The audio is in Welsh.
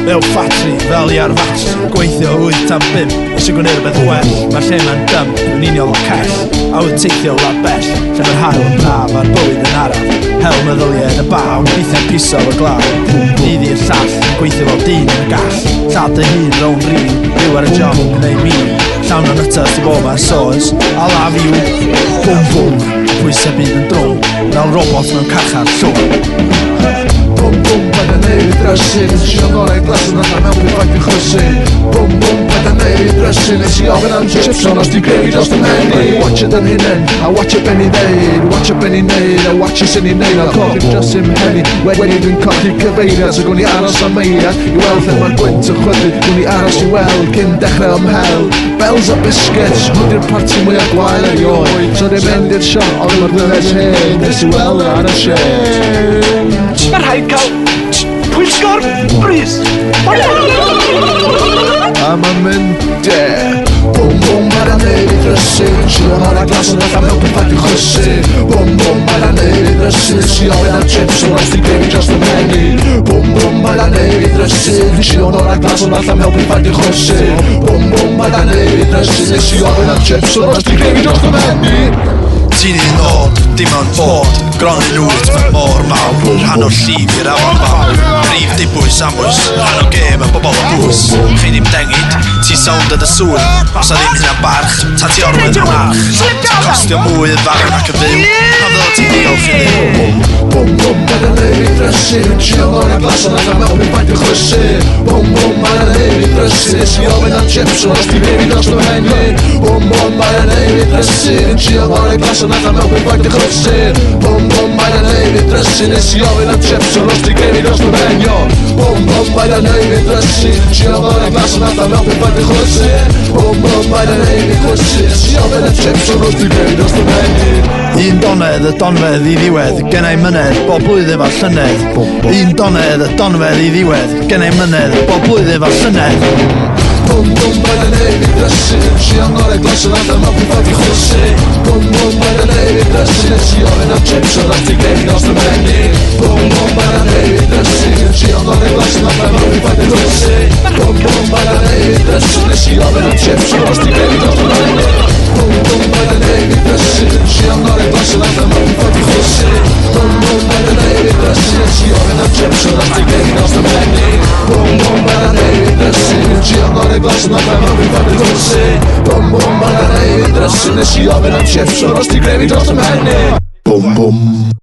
Mewn ffatri fel i ar fatri, gweithio 8 tan 5, eisiau gwneud rhywbeth well. Mae'r lle ma'n dymp, yn union o cell. A wy'n teithio wlad bell, lle mae'r hael yn braf a'r bywyd yn araf. Hel meddyliau yn y baw, weithiau'n piso o glaw. Niddi i'r llall, yn gweithio fel dyn yn y gall. Llad dy hun rown rhin, byw ar y job yn gwneud mi. Llawn o'n ytas i bob ar soes, a laf i'w, bwm bwm. Pwysau byd yn drwm, fel robot mewn carchar llwm. Bwm bwm, paid â neud i drysu, nes i ogorau glas yn allan mewn byd faint i chwysu. Bwm bwm, paid â neud i drysu, nes i ofyn am chips ond os di grefi dros dy menu. Watch it yn hunen, a watch it ben i ddeud, watch it ben i neud, a watch it sy'n i neud. A cofyn dros i'm heli, wedi dwi'n colli cyfeiriad, so gwn i aros am eiriad, i weld lle mae'r gwynt yn chwydu, gwn i aros i weld cyn dechrau ymhel. Bells a biscuits, hwn i'r parti mwyaf gwael erioed, so ddim mynd i'r siop, ond mae'r ddynes hyn, nes i weld ar y shed. Mae rhaid cael pwyllgor bris. A ma'n mynd Bwm bwm, paid â neud i drysu, sio hon a glas yn allan mewn byd faint i chwysu. Bwm bwm, paid â neud i drysu, sio ofyn am chips ond os di grefi dros dy menu. Bwm bwm, paid â neud i drysu, sio hon a glas yn allan mewn byd faint i chwysu. Bwm bwm, paid â neud i drysu, sio ofyn am chips ond os di grefi dros dy menu. Ti'n un nod, dim ond bod, gron yn wrt, mor mawr, rhan o'r llif i'r afon fawr. Brif dibwys amwys, rhan o gêm a bobl o bws. Chi ddim dengid, ti sound yn y sŵn, os a ddim hynna'n barch, ta ti orwyd yn ach. Ti'n costio mwy yn farn ac yn fyw, pan ddod ti ddiolch i ddiw. Bwm bwm, paid â neud i drysu, sio hon a glas yn allan mewn byd faint i chwysu. Bwm bwm, paid â neud i drysu, sio ofyn am chips ond os di grefi dros dy menu. Bwm bwm, paid â neud i drysu, sio hon a glas yn allan mewn byd faint i chwysu. Bwm bwm, paid â neud i drysu, nes i ofyn am chips ond os di grefi dros dy menu. Bwm bwm, paid â neud i drysu, sio hon a glas yn allan mewn byd faint i chwysu. Bwm bwm, paid â neud i drysu, sio ofyn am chips ond os di grefi dros dy menu. Un donedd y donfedd i ddiwedd, gennau mynedd, bob blwyddyn fel llynedd. Un donedd y donfedd i ddiwedd, gennau mynedd, bob blwyddyn fel llynedd. Bwm bwm, paid â neud i drysu, sio hon a glas yn allan mewn byd faint i chwysu. Bwm bwm, paid â neud i drysu, nes i ofyn am chips ond os di grefi dros dy menu. Bwm bwm, paid â neud i drysu, sio hon a glas yn allan mewn byd faint i chwysu. Bwm bwm, paid â neud i drysu, nes i ofyn am chips ond os di grefi dros dy menu. Bwm bwm, paid â neud i drysu, sio hon a glas yn allan mewn byd faint i chwysu. Bwm bwm, paid â neud i drysu, nes i ofyn am chips ond os di grefi dros dy menu. Bwm bwm, paid â neud i drysu, sio hon a glas yn allan mewn byd faint i chwysu. Bwm bwm, paid â neud i drysu, nes i ofyn am chips ond os di grefi dros dy menu. Bwm bwm.